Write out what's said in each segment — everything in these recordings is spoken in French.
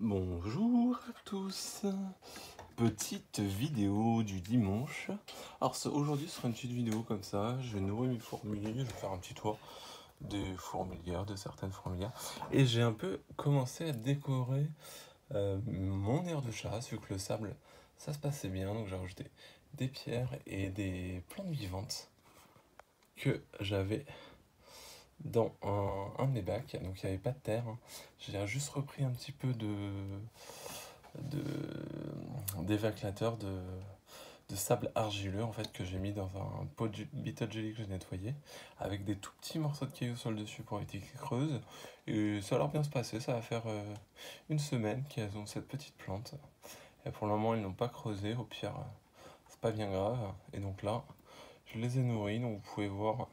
Bonjour à tous, petite vidéo du dimanche. Alors aujourd'hui ce sera une petite vidéo comme ça, je vais nourrir mes fourmis, je vais faire un petit tour des fourmilières, de certaines fourmilières. Et j'ai un peu commencé à décorer mon aire de chasse, vu que le sable ça se passait bien, donc j'ai rajouté des pierres et des plantes vivantes que j'avais dans un de mes bacs, donc il n'y avait pas de terre, hein. J'ai juste repris un petit peu d'évaclateur de sable argileux en fait que j'ai mis dans un pot de bitter jelly que j'ai nettoyé avec des tout petits morceaux de cailloux sur le dessus pour éviter qu'ils creusent, et ça a l'air bien se passer. Ça va faire une semaine qu'elles ont cette petite plante et pour le moment ils n'ont pas creusé. Au pire c'est pas bien grave, et donc là je les ai nourries, donc vous pouvez voir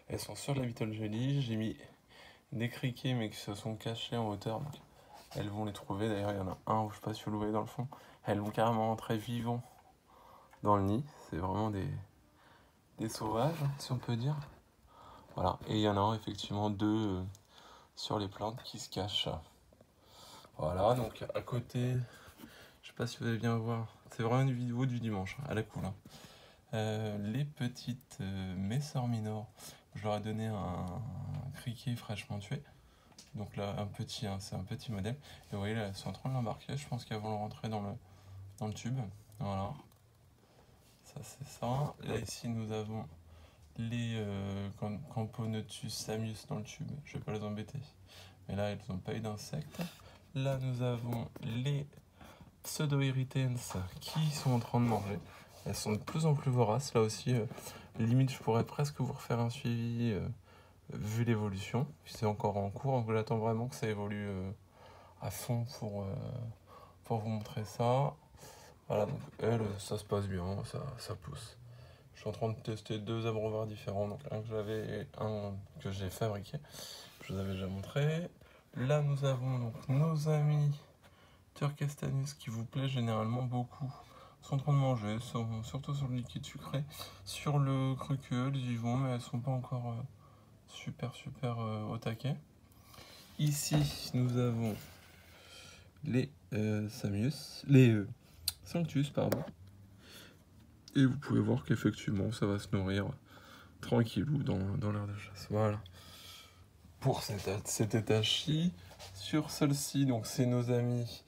elles sont sur la bitter jelly. J'ai mis des criquets mais qui se sont cachés en hauteur, donc elles vont les trouver. D'ailleurs, il y en a un, je sais pas si vous le voyez dans le fond, elles vont carrément rentrer vivants dans le nid. C'est vraiment des sauvages, si on peut dire. Voilà, et il y en a effectivement deux sur les plantes qui se cachent. Voilà, donc à côté, je sais pas si vous allez bien voir, c'est vraiment une vidéo du dimanche, à la cool, hein. Les petites Messor Minor, je leur ai donné un criquet fraîchement tué. Donc là, un petit, hein, c'est un petit modèle. Et vous voyez, là, elles sont en train de l'embarquer. Je pense qu'elles vont le rentrer dans le tube. Voilà. Ça, c'est ça. Là, ici, nous avons les Camponotus samius dans le tube. Je vais pas les embêter. Mais là, elles n'ont pas eu d'insectes. Là, nous avons les Pseudo-Irritans qui sont en train de manger. Elles sont de plus en plus voraces. Là aussi, limite, je pourrais presque vous refaire un suivi vu l'évolution. C'est encore en cours. Donc, j'attends vraiment que ça évolue à fond pour vous montrer ça. Voilà, donc elle, ça se passe bien, ça pousse. Je suis en train de tester deux abreuvoirs différents, donc un que j'avais et un que j'ai fabriqué. Je vous avais déjà montré. Là, nous avons donc nos amis Turkestanus qui vous plaît généralement beaucoup. Ils sont en train de manger, surtout sur le liquide sucré. Sur le cruqueux, elles y vont, mais elles sont pas encore super au taquet. Ici, nous avons les Sanctus, pardon. Et vous pouvez voir qu'effectivement, ça va se nourrir tranquillou dans l'aire de chasse. Voilà. Pour cet étage-ci, sur celle-ci, donc c'est nos amis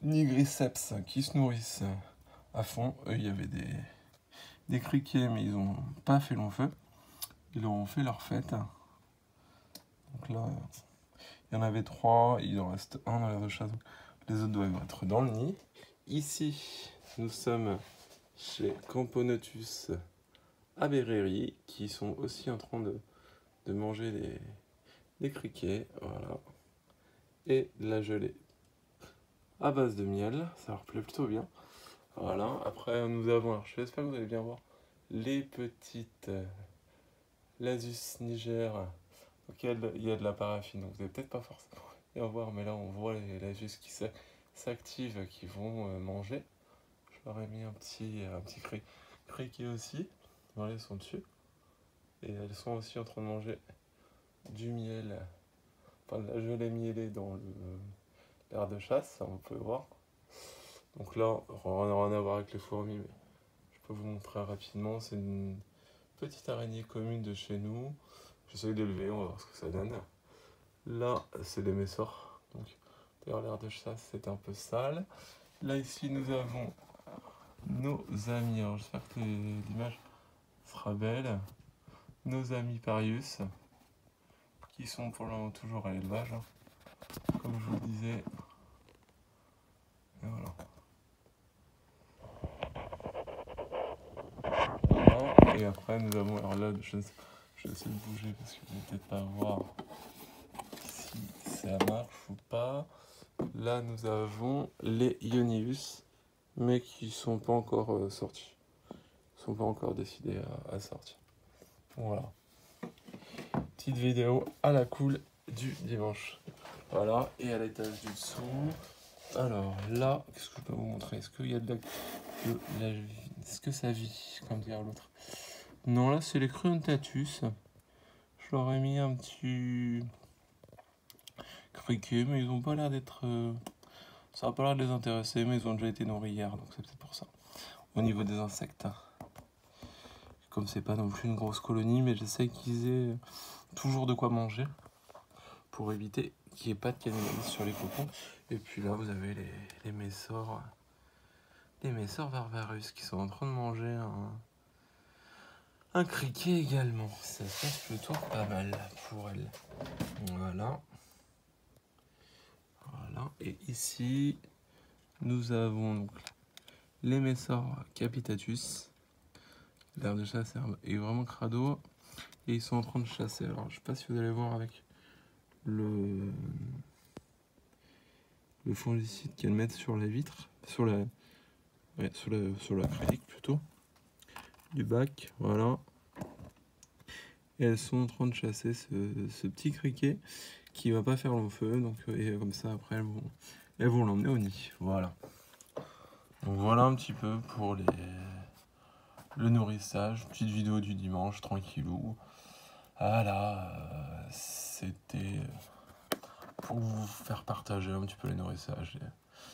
Nigriceps qui se nourrissent à fond. Eux, il y avait des criquets, mais ils n'ont pas fait long feu. Ils ont fait leur fête. Donc là, il y en avait 3, il en reste un dans l'aire de chasse. Les autres doivent être dans le nid. Ici, nous sommes chez Camponotus aberreri qui sont aussi en train de manger des criquets, voilà, et de la gelée à base de miel, ça leur plaît plutôt bien. Voilà, après nous avons, alors j'espère que vous allez bien voir, les petites Lasus niger, donc il y a de la paraffine, donc vous n'allez peut-être pas forcément bien voir, mais là on voit les Lasus qui s'activent, qui vont manger. Je leur ai mis un petit criquet aussi, voilà, ils sont dessus. Et elles sont aussi en train de manger du miel, enfin de la gelée mielée dans l'aire de chasse, ça on peut voir. Donc là, on n'a rien à voir avec les fourmis, mais je peux vous montrer rapidement. C'est une petite araignée commune de chez nous. J'essaye d'élever, on va voir ce que ça donne. Là, c'est des messors. Donc, d'ailleurs, l'aire de chasse, c'est un peu sale. Là, ici, nous avons nos amis. Alors, j'espère que l'image sera belle. Nos amis Parius, qui sont pour le moment toujours à l'élevage, hein. Comme je vous le disais. Et voilà. Voilà. Et après, nous avons. Alors là, je vais essayer de bouger parce que vous ne pouvez peut-être pas voir si ça marche ou pas. Là, nous avons les Ionius, mais qui ne sont pas encore sortis. Ils ne sont pas encore décidés à sortir. Voilà. Petite vidéo à la cool du dimanche. Voilà, et à l'étage du dessous. Alors là, qu'est-ce que je peux vous montrer? Est-ce qu'il y a de la vie? Est-ce que ça vit, comme dire l'autre? Non, là c'est les Criontatus. Je leur ai mis un petit criquet, mais ils n'ont pas l'air d'être Ça va pas l'air de les intéresser, mais ils ont déjà été nourris hier, donc c'est peut-être pour ça. Au niveau des insectes, comme c'est pas non plus une grosse colonie, mais j'essaie qu'ils aient toujours de quoi manger pour éviter qu'il n'y ait pas de cannibalisme sur les cocons. Et puis là, vous avez les messors Varvarus qui sont en train de manger un criquet également. Ça se passe plutôt pas mal pour elles. Voilà. Voilà. Et ici, nous avons donc les messors Capitatus. L'air de chasser est vraiment crado. Et ils sont en train de chasser. Alors, je sais pas si vous allez voir avec le fongicide qu'elles mettent sur la vitre, sur l'acrylique plutôt, du bac, voilà. Et elles sont en train de chasser ce petit criquet qui va pas faire long feu, donc et comme ça après elles vont l'emmener au nid, voilà. Donc voilà un petit peu pour le nourrissage, petite vidéo du dimanche, tranquillou. Voilà, c'était pour vous faire partager un petit peu le nourrissage et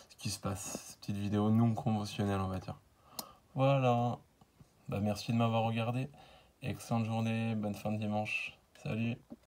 ce qui se passe, petite vidéo non conventionnelle on va dire. Voilà, bah merci de m'avoir regardé, excellente journée, bonne fin de dimanche, salut.